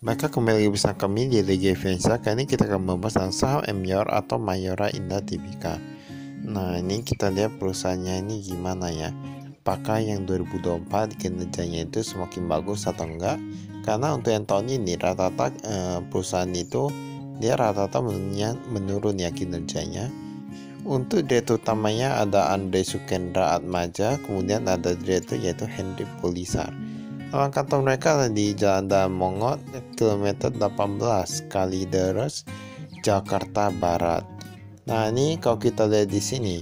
Maka kembali bersama kami di Liga Vensa. Kali ini kita akan membahas tentang saham Emior atau Mayora Indah Tbk. Nah, ini kita lihat perusahaannya ini gimana ya. Apakah yang 2024 kinerjanya itu semakin bagus atau enggak? Karena untuk yang tahun ini rata-rata perusahaan itu dia rata-rata menurun ya kinerjanya. Untuk direktur utamanya ada Andre Sukendra Atmaja, kemudian ada direktur yaitu Henry Polisar. Kantor mereka ada di Jalan Dan Mongot, kilometer 18 Kalideres, Jakarta Barat. Nah, ini kalau kita lihat di sini,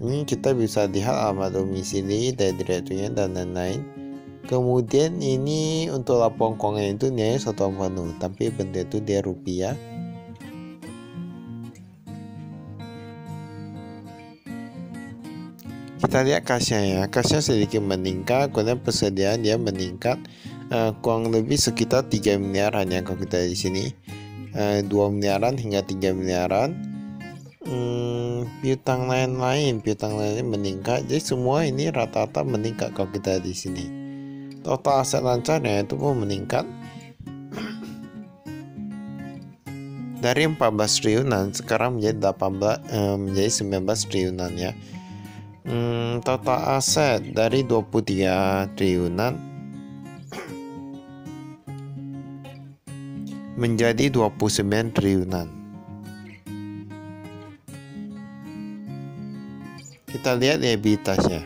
ini kita bisa lihat alamat domisili dari direkturnya dan lain-lain. Kemudian ini untuk laporan keuangan itu nilai 1 tahun penuh, tapi benda itu dia rupiah. Kita lihat kasnya ya, kasnya sedikit meningkat, kemudian persediaan dia meningkat kurang lebih sekitar 3 miliaran ya kalau kita di sini, 2 miliaran hingga 3 miliaran. Piutang lain-lain meningkat, jadi semua ini rata-rata meningkat kalau kita di sini. Total aset lancarnya itu pun meningkat dari 14 triliunan sekarang menjadi 19 triliunan ya. Total aset dari 23 triliunan menjadi 29 triliunan. Kita lihat ekuitasnya.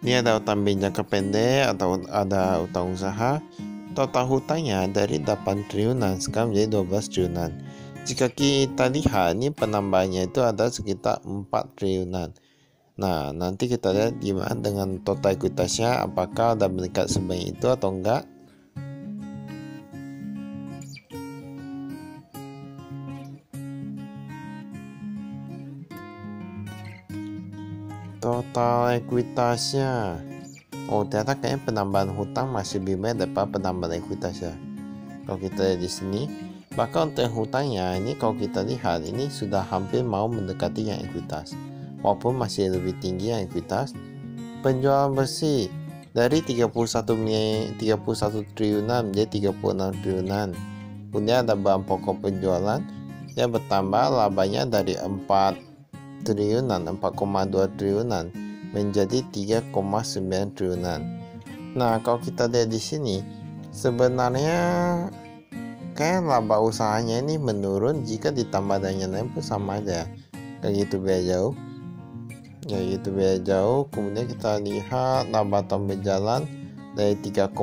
Ini ada utang jangka pendek atau ada utang usaha. Total hutangnya dari 8 triliunan sekarang menjadi 12 triliunan. Jika kita lihat ini penambahannya itu ada sekitar 4 triliunan. Nah, nanti kita lihat gimana dengan total ekuitasnya, apakah ada meningkat sebanyak itu atau enggak. Total ekuitasnya, oh ternyata kayaknya penambahan hutang masih lebih banyak daripada penambahan ekuitasnya. Kalau kita lihat di sini, bahkan untuk hutangnya ini kalau kita lihat ini sudah hampir mau mendekati yang ekuitas, walaupun masih lebih tinggi yang ekuitas. Penjualan bersih dari 31 triliunan menjadi 36 triliunan. Kemudian ada bahan pokok penjualan yang bertambah, labanya dari 4,2 triliunan menjadi 3,9 triliunan. Nah, kalau kita lihat di sini sebenarnya kayak laba usahanya ini menurun jika ditambah dengan yang lain pun sama aja, kayak gitu beda jauh. Kemudian kita lihat laba tahun berjalan dari 3,2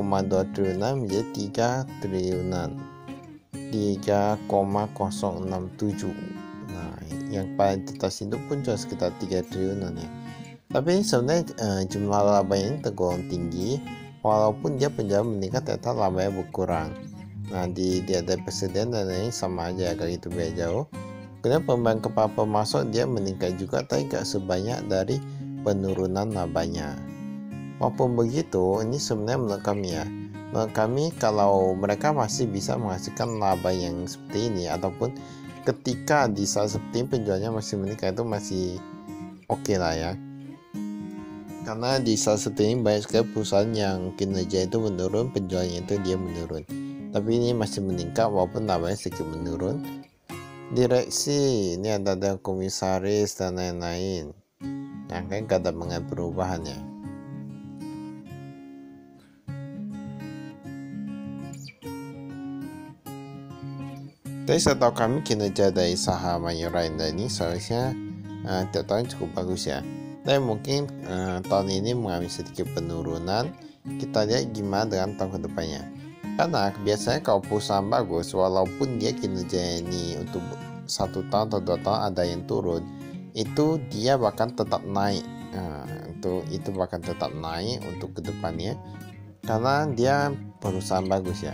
triliunan menjadi 3 triliunan 3,067. Nah, yang paling atas itu pun cuma sekitar 3 triliunan ya. Tapi sebenarnya jumlah labanya ini tergolong tinggi, walaupun dia penjualan meningkat ternyata labanya berkurang. Nah, di ada persediaan dan lain sama aja, kayak gitu beda jauh. Kemudian pembayaran kepala pemasok dia meningkat juga, tapi gak sebanyak dari penurunan labanya. Walaupun begitu, ini sebenarnya menurut kami kalau mereka masih bisa menghasilkan laba yang seperti ini, ataupun ketika di saat seperti ini penjualnya masih meningkat, itu masih oke lah ya. Karena di saat seperti ini banyak sekali perusahaan yang kinerja itu menurun, penjualnya itu dia menurun. Tapi ini masih meningkat walaupun labanya sedikit menurun. Direksi ini ada komisaris dan lain-lain. Yang kan gak ada mengenai perubahan ya. Tapi setahu kami kinerja dari saham Mayora Indah ini seharusnya tiap tahun cukup bagus ya. Tapi mungkin tahun ini mengalami sedikit penurunan. Kita lihat gimana dengan tahun kedepannya. Karena biasanya kalau perusahaan bagus, walaupun dia kinerja ini untuk 1 tahun atau 2 tahun ada yang turun, itu dia bahkan tetap naik. Itu bahkan tetap naik untuk kedepannya, karena dia perusahaan bagus ya.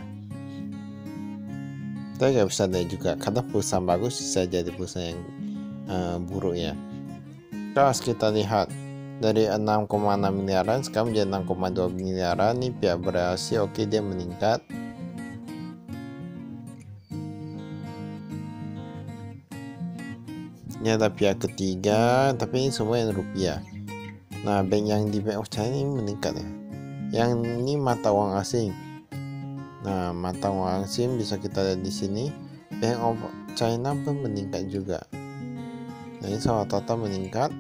Tapi nggak bisa lihat juga, karena perusahaan bagus bisa jadi perusahaan yang buruk ya. Kalau kita lihat dari 6,6 miliaran sekarang menjadi 6,2 miliaran. Ini pihak berhasil, oke, dia meningkat. Ini ada pihak ketiga, tapi ini semua yang rupiah. Nah, bank yang di Bank of China ini meningkat ya. Yang ini mata uang asing. Nah, mata uang asing bisa kita lihat di sini. Bank of China pun meningkat juga. Nah, ini sama total meningkat.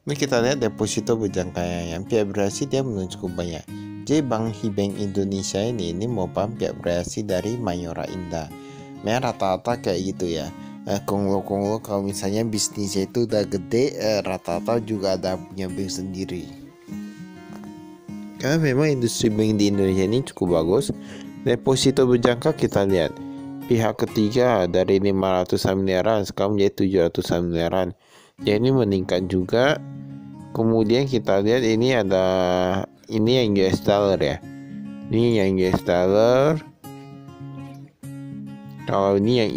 Ini kita lihat deposito berjangka yang pihak berhasil dia menurun cukup banyak. Jadi Bank Indonesia ini merupakan pihak berhasil dari Mayora Indah. Memang rata-rata kayak gitu ya. Konglo kalau misalnya bisnisnya itu udah gede, rata-rata juga ada punya bank sendiri. Karena memang industri bank di Indonesia ini cukup bagus. Deposito berjangka kita lihat pihak ketiga dari 500 miliaran sekarang menjadi 700 miliaran. Ya, ini meningkat juga. Kemudian kita lihat ini yang US dollar ya. Ini yang US dollar. Kalau ini yang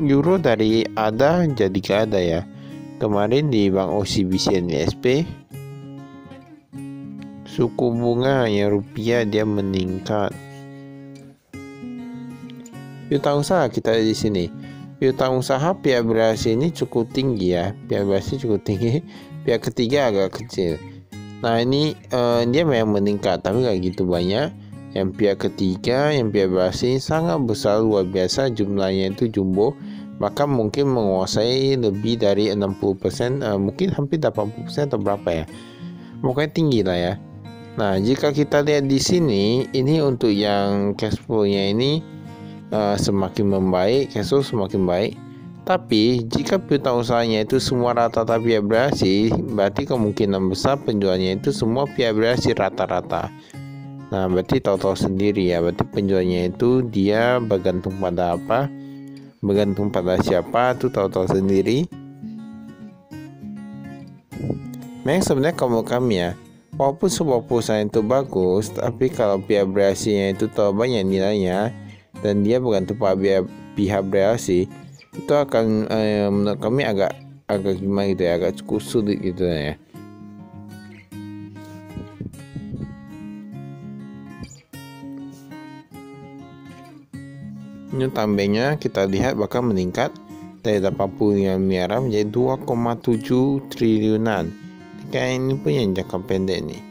euro dari ada jadi ke ada ya. Kemarin di Bank OCBC NSP suku bunga yang rupiah dia meningkat. Piutang usaha kita di sini. Piutang usaha pihak berhasil ini cukup tinggi ya. Pihak berhasil cukup tinggi. Pihak ketiga agak kecil. Nah, ini dia memang meningkat tapi gak gitu banyak. Yang pihak ketiga, yang pihak berhasil sangat besar, luar biasa, jumlahnya itu jumbo, bahkan mungkin menguasai lebih dari 60%, mungkin hampir 80% atau berapa ya. Pokoknya tinggi lah ya. Nah, jika kita lihat di sini, ini untuk yang cash flow-nya ini semakin membaik, cash flow semakin baik. Tapi jika piutang usahanya itu semua rata-rata pihak berhasil, berarti kemungkinan besar penjualnya itu semua pihak berhasil rata-rata. Nah, berarti tahu-tahu sendiri ya, berarti penjualnya itu dia bergantung pada apa, bergantung pada siapa, itu tahu-tahu sendiri. Memang sebenarnya kalau kami ya, walaupun sebuah perusahaan itu bagus, tapi kalau pihak berhasilnya itu terlalu banyak nilainya dan dia bergantung pada pihak berhasil, itu akan menurut kami agak gimana gitu ya, agak cukup sulit gitu ya. Ini tambahnya kita lihat bahkan meningkat dari 85 miliaran menjadi 2,7 triliunan. Kayak ini pun yang jangka pendek nih.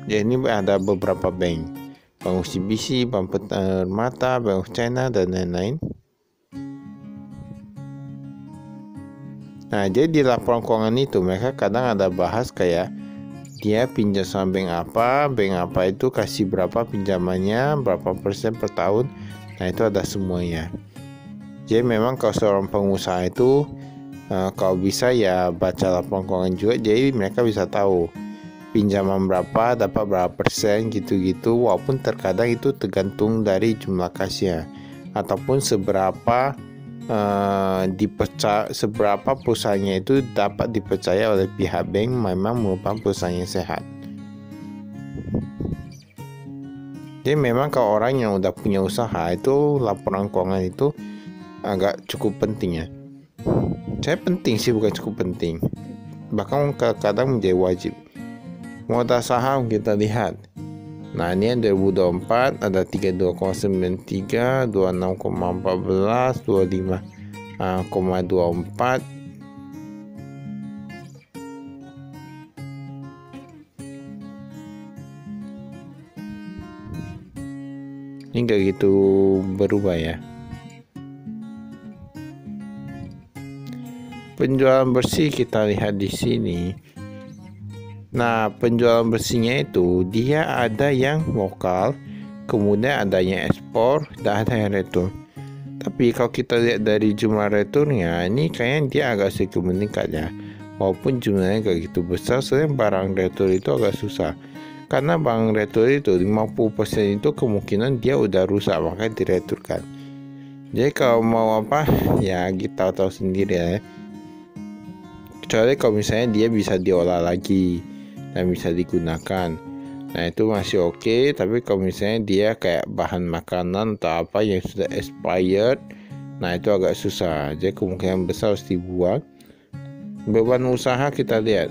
Ya, ini ada beberapa bank. Bank OCBC, Bank Permata, Bank of China, dan lain-lain. Nah, jadi di laporan keuangan itu mereka kadang ada bahas kayak dia pinjam sama bank apa itu kasih berapa pinjamannya, berapa persen per tahun. Nah, itu ada semuanya. Jadi memang kalau seorang pengusaha itu kalau bisa ya baca laporan keuangan juga, jadi mereka bisa tahu pinjaman berapa dapat berapa persen gitu-gitu, walaupun terkadang itu tergantung dari jumlah kasnya ataupun seberapa seberapa perusahaannya itu dapat dipercaya oleh pihak bank memang merupakan perusahaan yang sehat. Jadi memang kalau orang yang udah punya usaha itu laporan keuangan itu agak cukup penting ya. Saya penting sih, bukan cukup penting, bahkan kadang menjadi wajib. Modal saham kita lihat. Nah, ini yang 2024 ada 32,93, 26,14, 25,24. Ini enggak gitu berubah ya. Penjualan bersih kita lihat di sini. Nah, penjualan bersihnya itu dia ada yang lokal, kemudian ada yang ekspor, dan ada yang retur. Tapi kalau kita lihat dari jumlah returnya, ini kayaknya dia agak sedikit meningkat ya. Walaupun jumlahnya gak gitu besar, soalnya barang retur itu agak susah. Karena barang retur itu 50% itu kemungkinan dia udah rusak, makanya direturkan. Jadi kalau mau apa, ya kita tahu sendiri ya. Kecuali kalau misalnya dia bisa diolah lagi dan bisa digunakan, nah itu masih oke. Tapi kalau misalnya dia kayak bahan makanan atau apa yang sudah expired, nah itu agak susah. Jadi kemungkinan besar harus dibuang. Beban usaha kita lihat,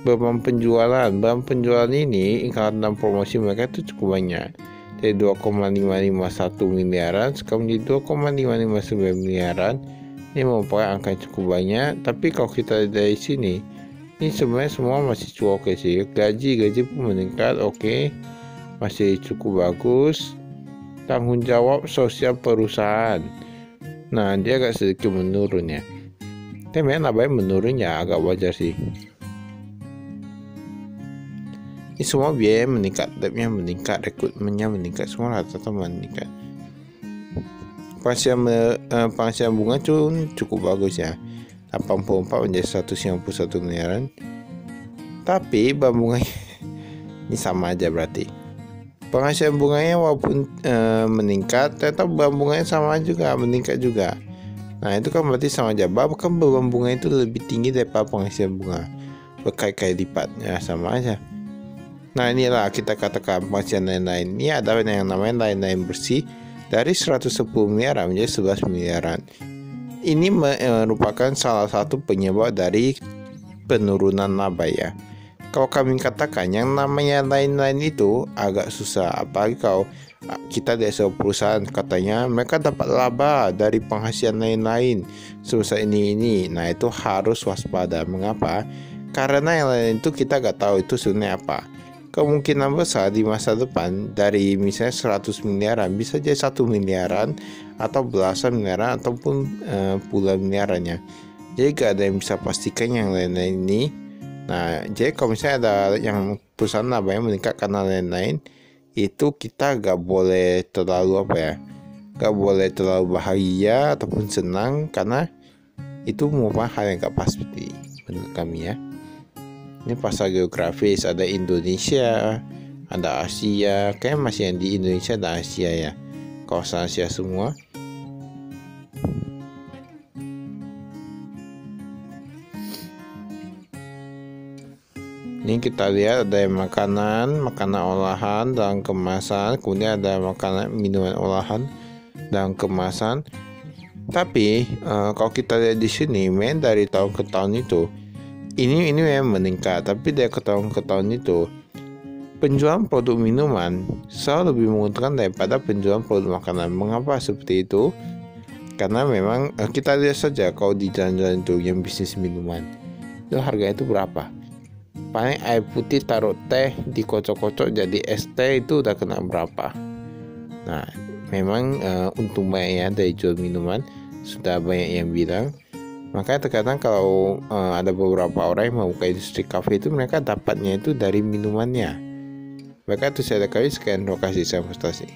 beban penjualan ini karena promosi mereka itu cukup banyak, dari 2,551 miliaran sekarang menjadi 2,559 miliaran. Ini merupakan angka yang cukup banyak. Tapi kalau kita lihat dari sini, ini sebenarnya semua masih cukup oke sih. Gaji pun meningkat, oke, masih cukup bagus. Tanggung jawab sosial perusahaan, nah dia agak sedikit menurun ya. Tapi memang labanya menurun ya, agak wajar sih. Ini semua biaya meningkat, debtnya meningkat, rekrutmennya meningkat, semua rata-rata meningkat. Penghasilan bunga cukup bagus ya, 84 menjadi 191 miliaran. Tapi bank bunganya ini sama aja berarti. Penghasilan bunganya walaupun meningkat, ternyata bank bunganya sama juga, meningkat juga. Nah itu kan berarti sama aja, bahkan beban bunga itu lebih tinggi daripada penghasilan bunga, berkali-kali lipat ya, sama aja. Nah inilah kita katakan penghasilan lain-lain. Ini ada yang namanya lain-lain bersih, dari 110 miliaran menjadi 11 miliaran. Ini merupakan salah satu penyebab dari penurunan laba ya. Kalau kami katakan yang namanya lain-lain itu agak susah, apalagi kalau kita lihat sebuah perusahaan katanya mereka dapat laba dari penghasilan lain-lain sebesar ini. Nah itu harus waspada. Mengapa? Karena yang lain itu kita nggak tahu itu sebenarnya apa. Kemungkinan besar di masa depan dari misalnya 100 miliaran bisa jadi 1 miliaran atau belasan miliaran ataupun puluhan miliarannya. Jadi gak ada yang bisa pastikan yang lain-lain ini. Nah jadi kalau misalnya ada yang perusahaan labanya meningkat karena lain-lain, itu kita gak boleh terlalu gak boleh terlalu bahagia ataupun senang, karena itu merupakan hal yang gak pasti menurut kami ya. Ini pasar geografis, ada Indonesia, ada Asia, kayak masih yang di Indonesia dan Asia ya, kawasan Asia semua. Ini kita lihat ada makanan olahan dalam kemasan, kemudian ada makanan minuman olahan dalam kemasan. Tapi kalau kita lihat di sini, dari tahun ke tahun itu, ini memang meningkat, tapi dari tahun ke tahun itu penjualan produk minuman selalu lebih menguntungkan daripada penjualan produk makanan. Mengapa seperti itu? Karena memang kita lihat saja kalau di jalan-jalan itu yang bisnis minuman, itu harganya itu berapa? Paling air putih taruh teh dikocok-kocok jadi es teh itu udah kena berapa? Nah memang untung banyak ya dari jual minuman, sudah banyak yang bilang. Makanya terkadang kalau ada beberapa orang yang membuka industri kafe itu, mereka dapatnya itu dari minumannya. Maka itu saya kali sekian, terima kasih, saya frustasi.